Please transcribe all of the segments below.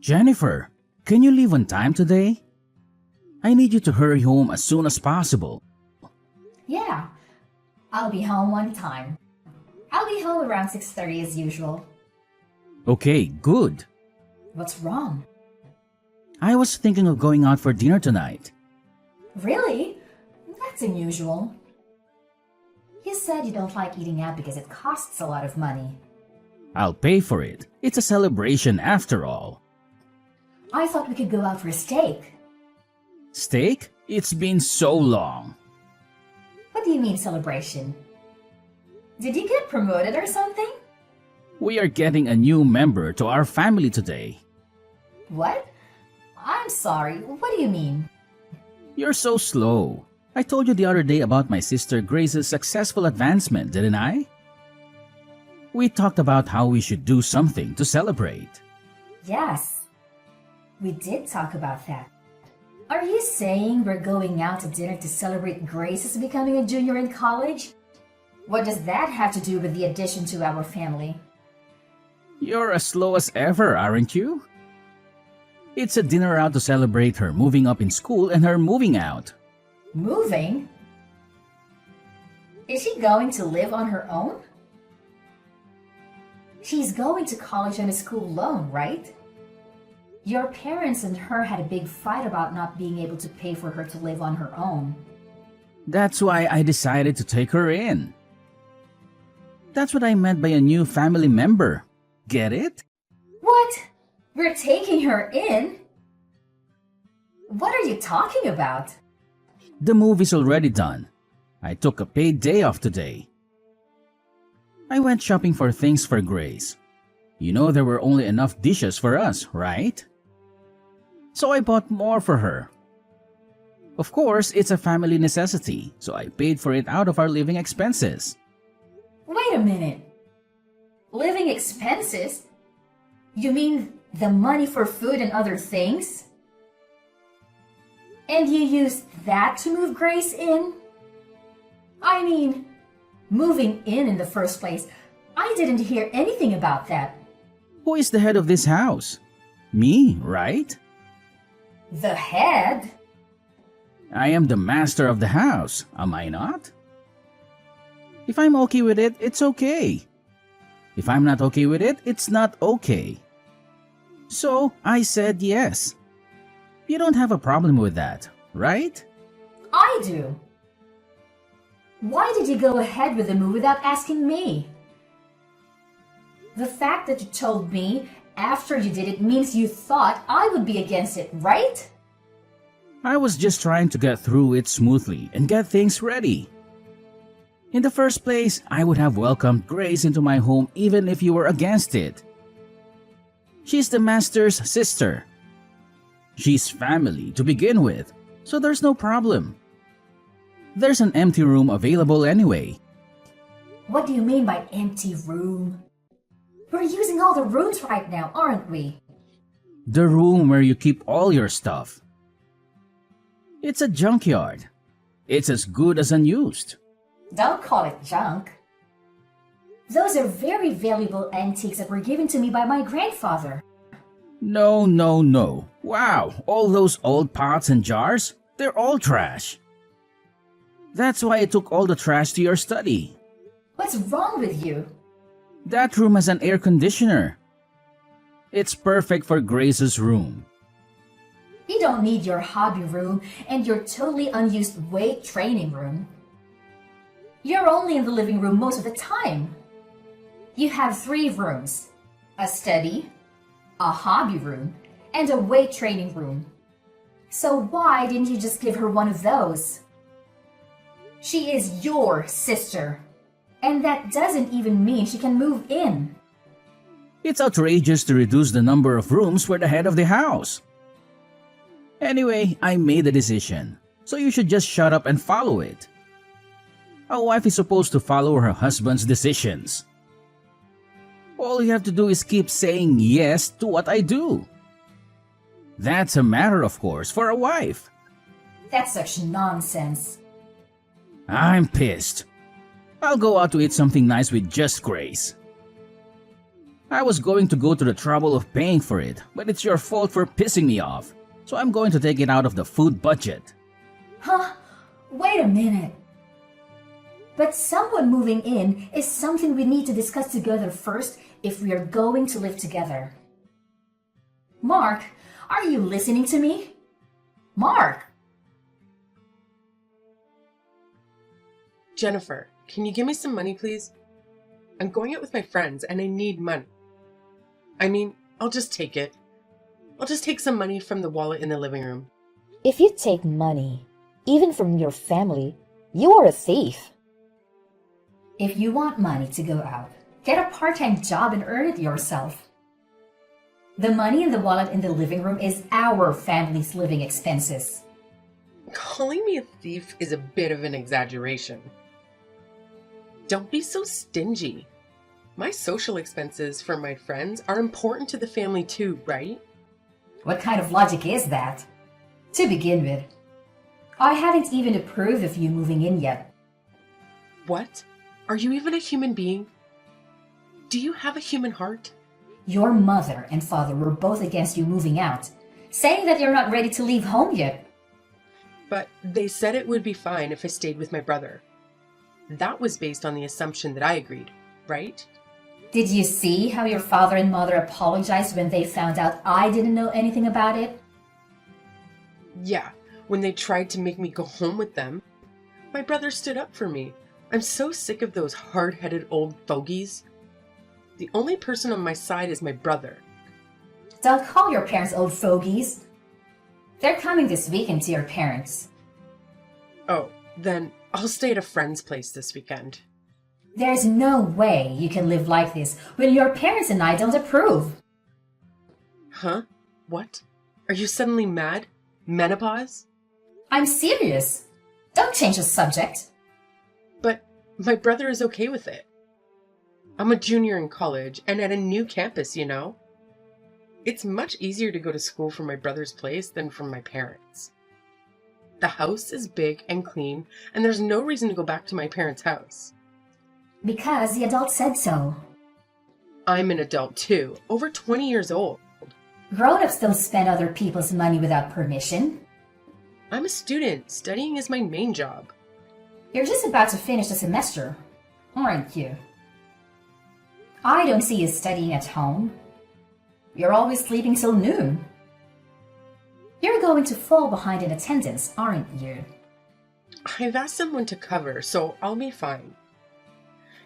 Jennifer, can you leave on time today? I need you to hurry home as soon as possible. Yeah, I'll be home on time. I'll be home around 6:30 as usual. Okay, good. What's wrong? I was thinking of going out for dinner tonight. Really? That's unusual. You said you don't like eating out because it costs a lot of money. I'll pay for it. It's a celebration after all. I thought we could go out for a steak. Steak? It's been so long. What do you mean celebration? Did you get promoted or something? We are getting a new member to our family today. What? I'm sorry, what do you mean? You're so slow. I told you the other day about my sister Grace's successful advancement, didn't I? We talked about how we should do something to celebrate. Yes, we did talk about that. Are you saying we're going out to dinner to celebrate Grace's becoming a junior in college? What does that have to do with the addition to our family? You're as slow as ever, aren't you? It's a dinner out to celebrate her moving up in school and her moving out. Moving? Is she going to live on her own? She's going to college on a school loan, right? Your parents and her had a big fight about not being able to pay for her to live on her own. That's why I decided to take her in. That's what I meant by a new family member. Get it? What? We're taking her in? What are you talking about? The movie's already done. I took a paid day off today. I went shopping for things for Grace. You know there were only enough dishes for us, right? So I bought more for her. Of course, it's a family necessity, so I paid for it out of our living expenses. Wait a minute. Living expenses? You mean the money for food and other things? And you used that to move Grace in? I mean, moving in the first place. I didn't hear anything about that. Who is the head of this house? Me, right? The head? I am the master of the house, am I not? If I'm okay with it, it's okay. If I'm not okay with it, it's not okay. So I said yes. You don't have a problem with that, right? I do. Why did you go ahead with the move without asking me? The fact that you told me after you did it means you thought I would be against it, right? I was just trying to get through it smoothly and get things ready. In the first place, I would have welcomed Grace into my home even if you were against it. She's the master's sister. She's family to begin with, so there's no problem. There's an empty room available anyway. What do you mean by empty room? We're using all the rooms right now, aren't we? The room where you keep all your stuff. It's a junkyard. It's as good as unused. Don't call it junk. Those are very valuable antiques that were given to me by my grandfather. No, no, no. Wow, all those old pots and jars, they're all trash. That's why I took all the trash to your study. What's wrong with you? That room has an air conditioner. It's perfect for Grace's room. You don't need your hobby room and your totally unused weight training room. You're only in the living room most of the time. You have 3 rooms: a study, a hobby room, and a weight training room. So why didn't you just give her one of those? She is your sister, and that doesn't even mean she can move in. It's outrageous to reduce the number of rooms for the head of the house. Anyway, I made a decision, so you should just shut up and follow it. A wife is supposed to follow her husband's decisions. All you have to do is keep saying yes to what I do. That's a matter, of course, for a wife. That's such nonsense. I'm pissed. I'll go out to eat something nice with just Grace. I was going to go to the trouble of paying for it, but it's your fault for pissing me off. So I'm going to take it out of the food budget. Huh? Wait a minute. But someone moving in is something we need to discuss together first if we are going to live together. Mark, are you listening to me? Mark! Jennifer, can you give me some money, please? I'm going out with my friends and I need money. I mean, I'll just take it. I'll just take some money from the wallet in the living room. If you take money, even from your family, you are a thief. If you want money to go out, get a part-time job and earn it yourself. The money in the wallet in the living room is our family's living expenses. Calling me a thief is a bit of an exaggeration. Don't be so stingy. My social expenses for my friends are important to the family too, right? What kind of logic is that? To begin with, I haven't even approved of you moving in yet. What? Are you even a human being? Do you have a human heart? Your mother and father were both against you moving out, saying that you're not ready to leave home yet. But they said it would be fine if I stayed with my brother. That was based on the assumption that I agreed, right? Did you see how your father and mother apologized when they found out I didn't know anything about it? Yeah, when they tried to make me go home with them, my brother stood up for me. I'm so sick of those hard-headed old fogies. The only person on my side is my brother. Don't call your parents old fogies. They're coming this weekend to your parents. Oh, then I'll stay at a friend's place this weekend. There's no way you can live like this when your parents and I don't approve. Huh? What? Are you suddenly mad? Menopause? I'm serious. Don't change the subject. But my brother is okay with it. I'm a junior in college and at a new campus, you know? It's much easier to go to school from my brother's place than from my parents'. The house is big and clean, and there's no reason to go back to my parents' house. Because the adult said so. I'm an adult too, over 20 years old. Grown-ups don't spend other people's money without permission. I'm a student. Studying is my main job. You're just about to finish the semester, aren't you? I don't see you studying at home. You're always sleeping till noon. You're going to fall behind in attendance, aren't you? I've asked someone to cover, so I'll be fine.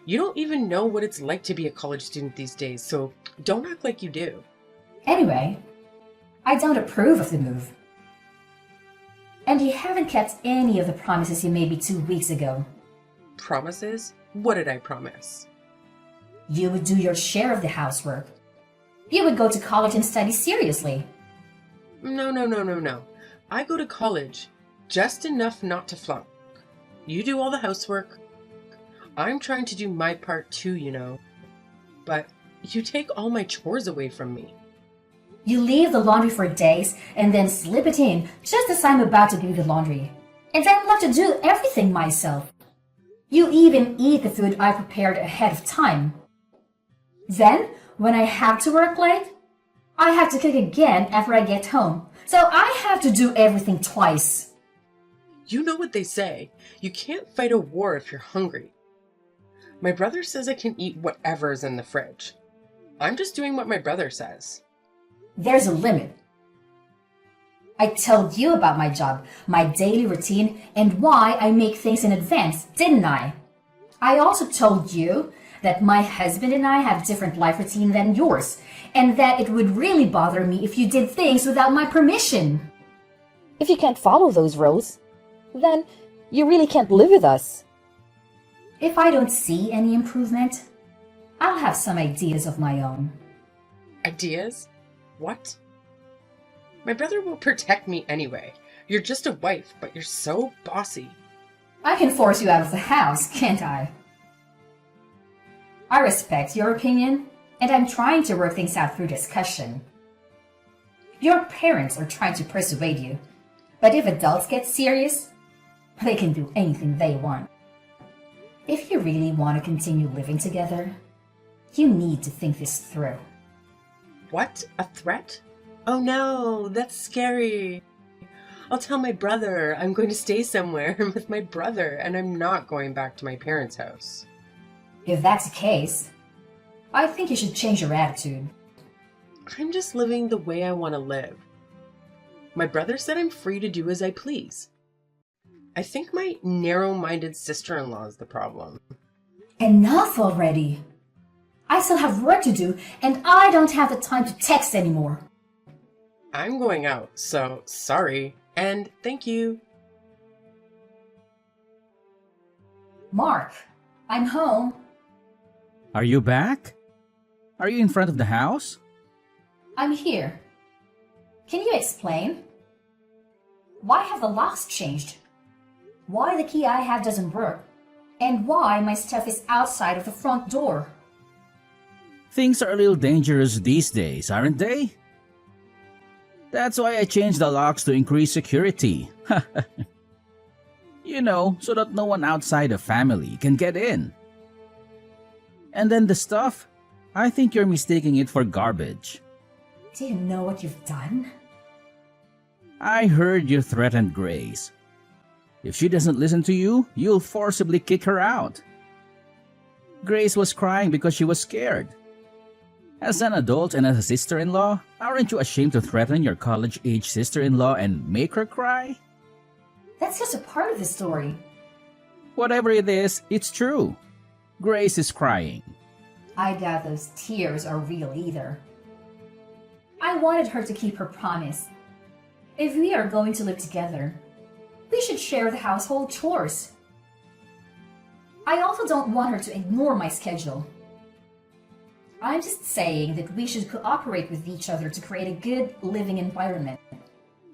You don't even know what it's like to be a college student these days, so don't act like you do. Anyway, I don't approve of the move. And you haven't kept any of the promises you made me 2 weeks ago. Promises? What did I promise? You would do your share of the housework. You would go to college and study seriously. No. I go to college, just enough not to flunk. You do all the housework. I'm trying to do my part too, you know. But you take all my chores away from me. You leave the laundry for days and then slip it in just as I'm about to do the laundry. And I'm left to do everything myself. You even eat the food I prepared ahead of time. Then, when I have to work late, I have to cook again after I get home. So I have to do everything twice. You know what they say. You can't fight a war if you're hungry. My brother says I can eat whatever is in the fridge. I'm just doing what my brother says. There's a limit. I told you about my job, my daily routine, and why I make things in advance, didn't I? I also told you that my husband and I have different life routine than yours, and that it would really bother me if you did things without my permission. If you can't follow those rules, then you really can't live with us. If I don't see any improvement, I'll have some ideas of my own. Ideas? What? My brother will protect me anyway. You're just a wife, but you're so bossy. I can force you out of the house, can't I? I respect your opinion, and I'm trying to work things out through discussion. Your parents are trying to persuade you, but if adults get serious, they can do anything they want. If you really want to continue living together, You need to think this through. What? A threat? Oh no, that's scary. I'll tell my brother I'm going to stay somewhere with my brother and I'm not going back to my parents' house. If that's the case, I think you should change your attitude. I'm just living the way I want to live. My brother said I'm free to do as I please. I think my narrow-minded sister-in-law is the problem. Enough already! I still have work to do, and I don't have the time to text anymore. I'm going out, so sorry, and thank you. Mark, I'm home. Are you back? Are you in front of the house? I'm here. Can you explain? Why have the locks changed? Why the key I have doesn't work? And why my stuff is outside of the front door? Things are a little dangerous these days, aren't they? That's why I changed the locks to increase security. You know, so that no one outside the family can get in. And then the stuff, I think you're mistaking it for garbage. Do you know what you've done? I heard you threatened Grace. If she doesn't listen to you, you'll forcibly kick her out. Grace was crying because she was scared. As an adult and as a sister-in-law, aren't you ashamed to threaten your college-age sister-in-law and make her cry? That's just a part of the story. Whatever it is, it's true. Grace is crying. I doubt those tears are real either. I wanted her to keep her promise. If we are going to live together, we should share the household chores. I also don't want her to ignore my schedule. I'm just saying that we should cooperate with each other to create a good living environment.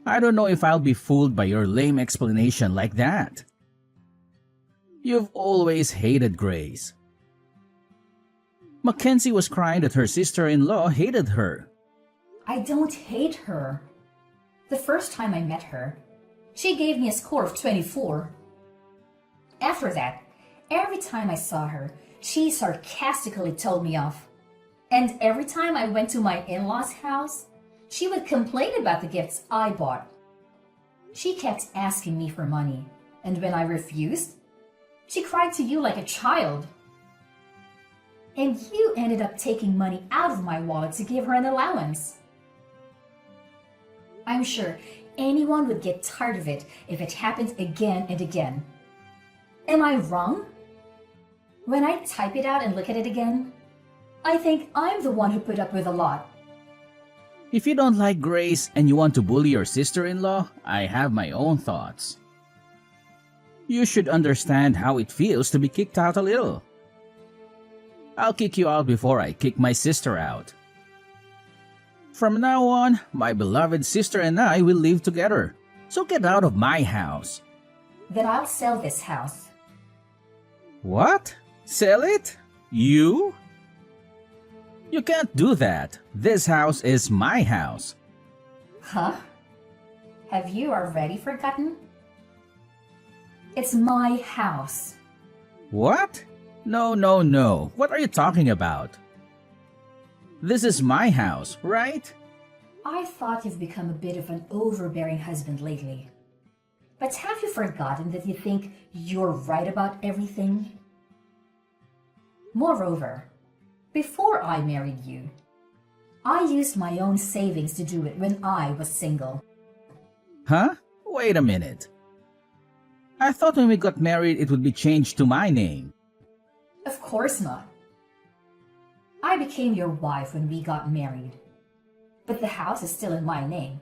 I don't know if I'll be fooled by your lame explanation like that. You've always hated Grace. Mackenzie was crying that her sister-in-law hated her. I don't hate her. The first time I met her, she gave me a score of 24. After that, every time I saw her, she sarcastically told me off. And every time I went to my in-laws' house, she would complain about the gifts I bought. She kept asking me for money, and when I refused, she cried to you like a child. And you ended up taking money out of my wallet to give her an allowance. I'm sure anyone would get tired of it if it happened again and again. Am I wrong? When I type it out and look at it again, I think I'm the one who put up with a lot. If you don't like Grace and you want to bully your sister-in-law, I have my own thoughts. You should understand how it feels to be kicked out a little. I'll kick you out before I kick my sister out. From now on, my beloved sister and I will live together. So get out of my house. Then I'll sell this house. What? Sell it? You? You can't do that. This house is my house. Huh? Have you already forgotten? It's my house. What? No, no, no. What are you talking about? This is my house, right? I thought you've become a bit of an overbearing husband lately. But have you forgotten that you think you're right about everything? Moreover, before I married you, I used my own savings to do it when I was single. Huh? Wait a minute. I thought when we got married it would be changed to my name. Of course not. I became your wife when we got married, but the house is still in my name.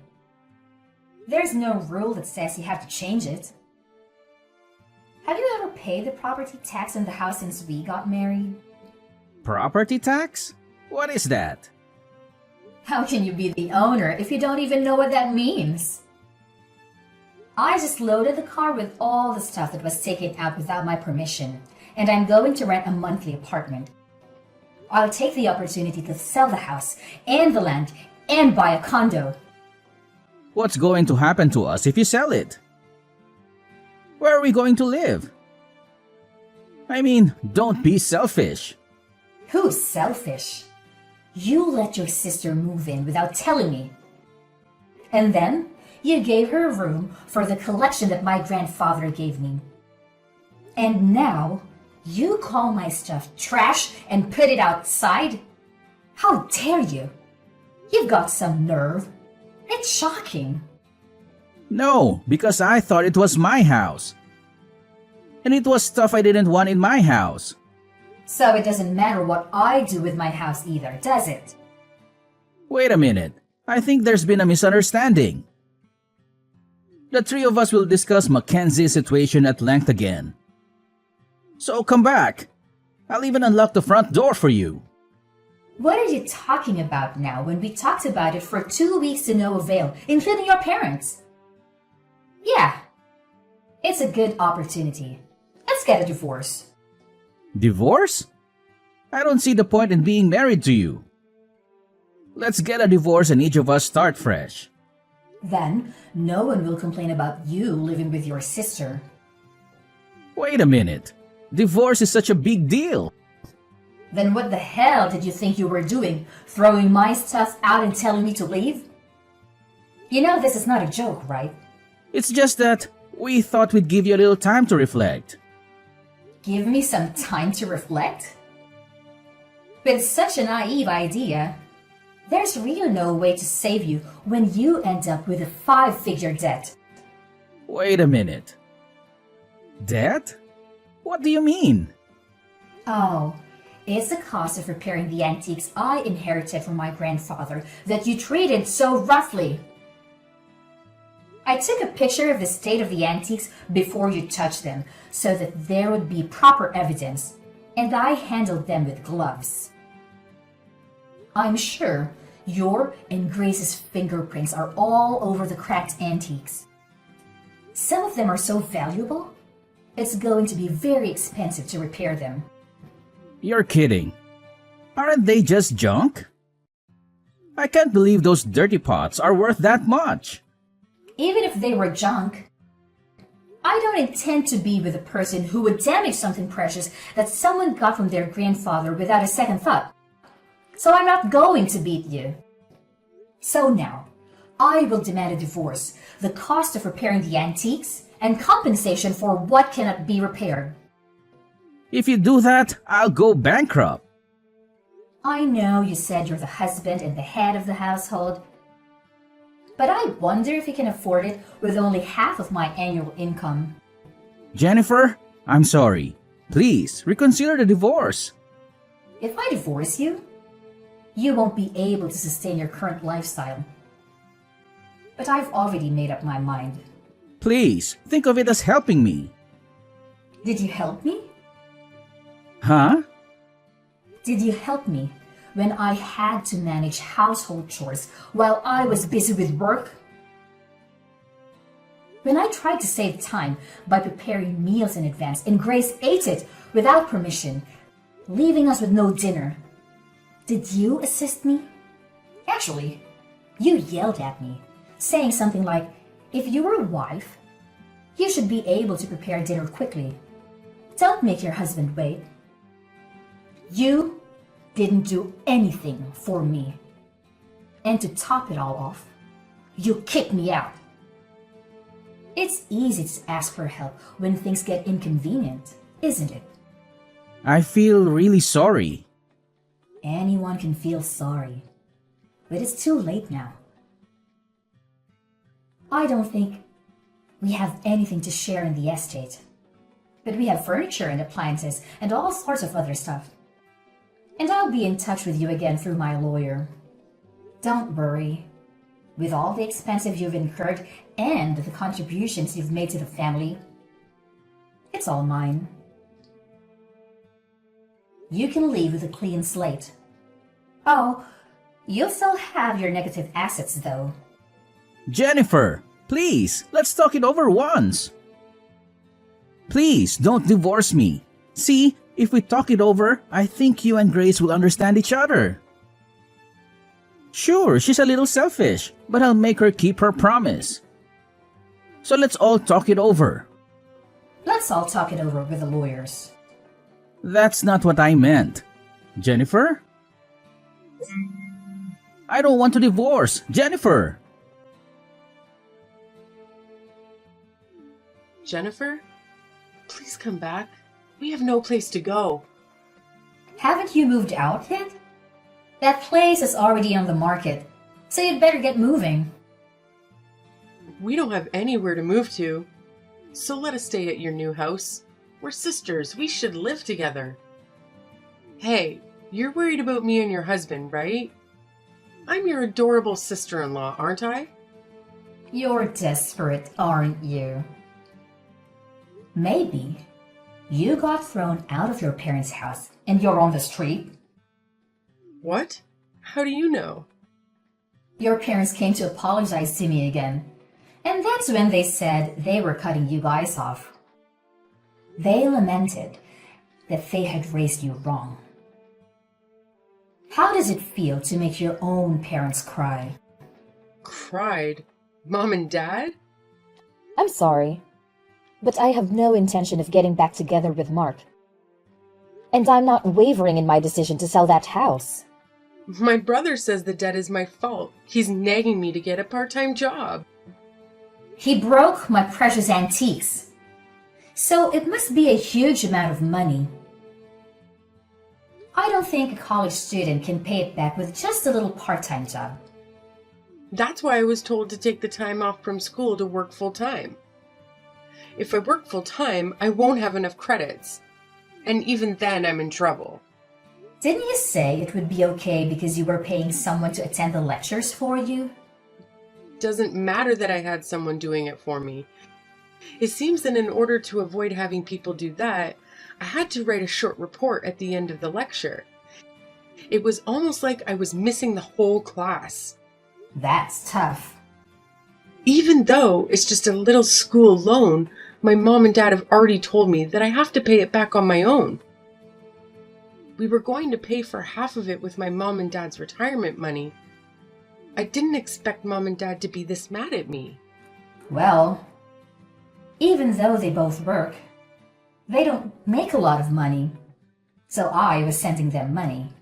There's no rule that says you have to change it. Have you ever paid the property tax on the house since we got married? Property tax? What is that? How can you be the owner if you don't even know what that means? I just loaded the car with all the stuff that was taken out without my permission, and I'm going to rent a monthly apartment. I'll take the opportunity to sell the house and the land and buy a condo. What's going to happen to us if you sell it? Where are we going to live? I mean, don't be selfish. Who's selfish? You let your sister move in without telling me. And then you gave her a room for the collection that my grandfather gave me. And now you call my stuff trash and put it outside? How dare you? You've got some nerve. It's shocking. No, because I thought it was my house. And it was stuff I didn't want in my house. So it doesn't matter what I do with my house either, does it? Wait a minute. I think there's been a misunderstanding. The three of us will discuss Mackenzie's situation at length again. So come back. I'll even unlock the front door for you. What are you talking about now when we talked about it for 2 weeks to no avail, including your parents? Yeah, it's a good opportunity. Let's get a divorce. Divorce? I don't see the point in being married to you. Let's get a divorce and each of us start fresh. Then, no one will complain about you living with your sister. Wait a minute. Divorce is such a big deal. Then what the hell did you think you were doing, throwing my stuff out and telling me to leave? You know this is not a joke, right? It's just that we thought we'd give you a little time to reflect. Give me some time to reflect? With such a naive idea, there's really no way to save you when you end up with a 5-figure debt. Wait a minute. Debt? What do you mean? Oh, it's the cost of repairing the antiques I inherited from my grandfather that you treated so roughly. I took a picture of the state of the antiques before you touched them so that there would be proper evidence, and I handled them with gloves. I'm sure your and Grace's fingerprints are all over the cracked antiques. Some of them are so valuable, it's going to be very expensive to repair them. You're kidding. Aren't they just junk? I can't believe those dirty pots are worth that much. Even if they were junk, I don't intend to be with a person who would damage something precious that someone got from their grandfather without a second thought. So I'm not going to beat you. So now, I will demand a divorce, the cost of repairing the antiques, and compensation for what cannot be repaired. If you do that, I'll go bankrupt. I know you said you're the husband and the head of the household, but I wonder if you can afford it with only half of my annual income. Jennifer, I'm sorry. Please, reconsider the divorce. If I divorce you, you won't be able to sustain your current lifestyle. But I've already made up my mind. Please, think of it as helping me. Did you help me? Huh? Did you help me when I had to manage household chores while I was busy with work? When I tried to save time by preparing meals in advance and Grace ate it without permission, leaving us with no dinner, did you assist me? Actually, you yelled at me, saying something like, if you were a wife, you should be able to prepare dinner quickly. Don't make your husband wait. You didn't do anything for me. And to top it all off, you kicked me out. It's easy to ask for help when things get inconvenient, isn't it? I feel really sorry. Anyone can feel sorry, but it's too late now. I don't think we have anything to share in the estate, but we have furniture and appliances and all sorts of other stuff. And I'll be in touch with you again through my lawyer. Don't worry. With all the expenses you've incurred and the contributions you've made to the family, it's all mine. You can leave with a clean slate. Oh, you'll still have your negative assets though. Jennifer, please, let's talk it over once. Please, don't divorce me. See, if we talk it over, I think you and Grace will understand each other. Sure, she's a little selfish, but I'll make her keep her promise. So let's all talk it over. Let's all talk it over with the lawyers. That's not what I meant. Jennifer? I don't want to divorce. Jennifer! Jennifer? Please come back. We have no place to go. Haven't you moved out yet? That place is already on the market, so you'd better get moving. We don't have anywhere to move to. So let us stay at your new house. We're sisters. We should live together. Hey, you're worried about me and your husband, right? I'm your adorable sister-in-law, aren't I? You're desperate, aren't you? Maybe you got thrown out of your parents' house and you're on the street. What? How do you know? Your parents came to apologize to me again, and that's when they said they were cutting you guys off. They lamented that they had raised you wrong. How does it feel to make your own parents cry? Cried? Mom and Dad? I'm sorry, but I have no intention of getting back together with Mark. And I'm not wavering in my decision to sell that house. My brother says the debt is my fault. He's nagging me to get a part-time job. He broke my precious antiques, so it must be a huge amount of money. I don't think a college student can pay it back with just a little part-time job. That's why I was told to take the time off from school to work full-time. If I work full-time, I won't have enough credits. And even then, I'm in trouble. Didn't you say it would be okay because you were paying someone to attend the lectures for you? Doesn't matter that I had someone doing it for me. It seems that in order to avoid having people do that, I had to write a short report at the end of the lecture. It was almost like I was missing the whole class. That's tough. Even though it's just a little school loan, my mom and dad have already told me that I have to pay it back on my own. We were going to pay for half of it with my mom and dad's retirement money. I didn't expect mom and dad to be this mad at me. Well, even though they both work, they don't make a lot of money, so I was sending them money.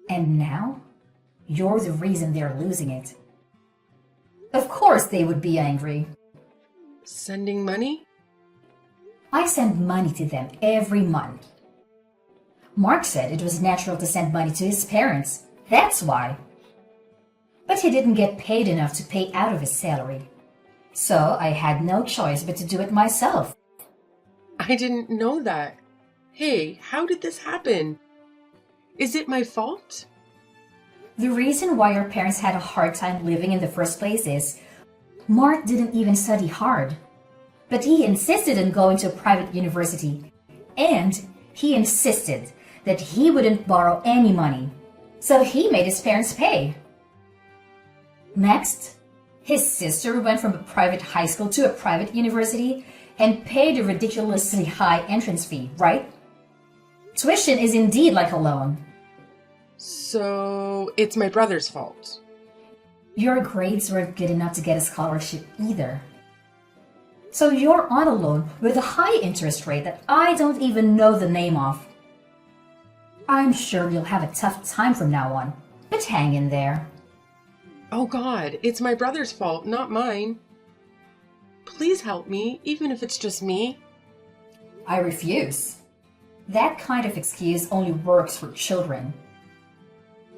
And now, you're the reason they're losing it. Of course they would be angry. Sending money? I send money to them every month. Mark said it was natural to send money to his parents. That's why. But he didn't get paid enough to pay out of his salary. So I had no choice but to do it myself. I didn't know that. Hey, how did this happen? Is it my fault? The reason why your parents had a hard time living in the first place is Mark didn't even study hard. But he insisted on going to a private university. And he insisted that he wouldn't borrow any money. So he made his parents pay. Next, his sister went from a private high school to a private university and paid a ridiculously high entrance fee, right? Tuition is indeed like a loan. So it's my brother's fault. Your grades weren't good enough to get a scholarship either. So you're on a loan with a high interest rate that I don't even know the name of. I'm sure you'll have a tough time from now on, but hang in there. Oh God, it's my brother's fault, not mine. Please help me, even if it's just me. I refuse. That kind of excuse only works for children.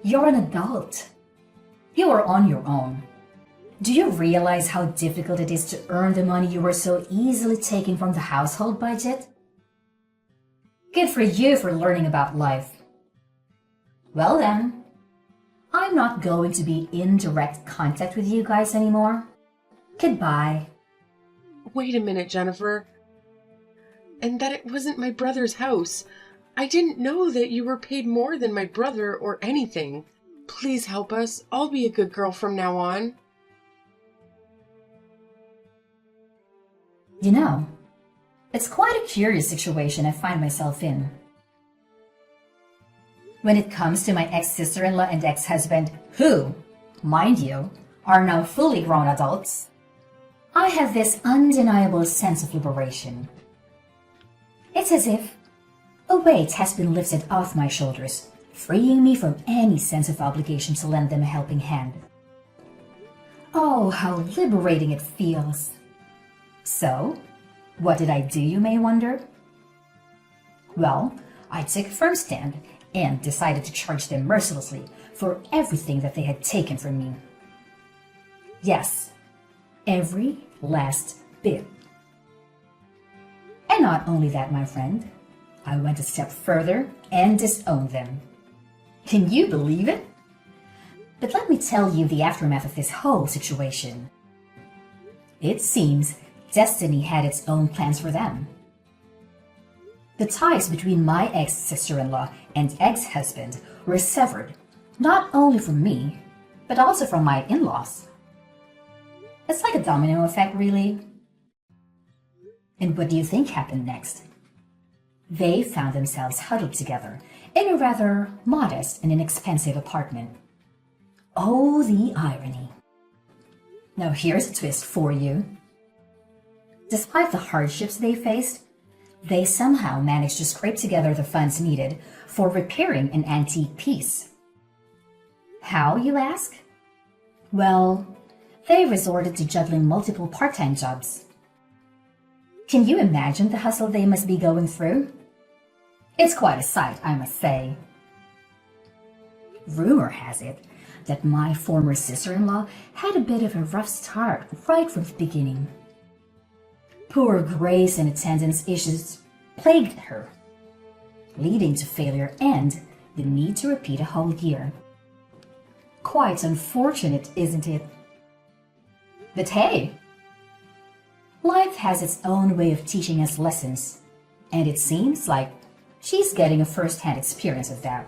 You're an adult. You are on your own. Do you realize how difficult it is to earn the money you were so easily taking from the household budget? Good for you for learning about life. Well then, I'm not going to be in direct contact with you guys anymore. Goodbye. Wait a minute, Jennifer. And that it wasn't my brother's house. I didn't know that you were paid more than my brother or anything. Please help us. I'll be a good girl from now on. You know, it's quite a curious situation I find myself in. When it comes to my ex-sister-in-law and ex-husband, who, mind you, are now fully grown adults, I have this undeniable sense of liberation. It's as if A weight has been lifted off my shoulders, freeing me from any sense of obligation to lend them a helping hand. Oh, how liberating it feels. So, what did I do, you may wonder? Well, I took a firm stand and decided to charge them mercilessly for everything that they had taken from me. Yes, every last bit. And not only that, my friend, I went a step further and disowned them. Can you believe it? But let me tell you the aftermath of this whole situation. It seems destiny had its own plans for them. The ties between my ex-sister-in-law and ex-husband were severed, not only from me, but also from my in-laws. It's like a domino effect, really. And what do you think happened next? They found themselves huddled together in a rather modest and inexpensive apartment. Oh, the irony. Now here's a twist for you. Despite the hardships they faced, they somehow managed to scrape together the funds needed for repairing an antique piece. How, you ask? Well, they resorted to juggling multiple part-time jobs. Can you imagine the hustle they must be going through? It's quite a sight, I must say. Rumor has it that my former sister-in-law had a bit of a rough start right from the beginning. Poor grace and attendance issues plagued her, leading to failure and the need to repeat a whole year. Quite unfortunate, isn't it? But hey, life has its own way of teaching us lessons, and it seems like she's getting a first-hand experience of that.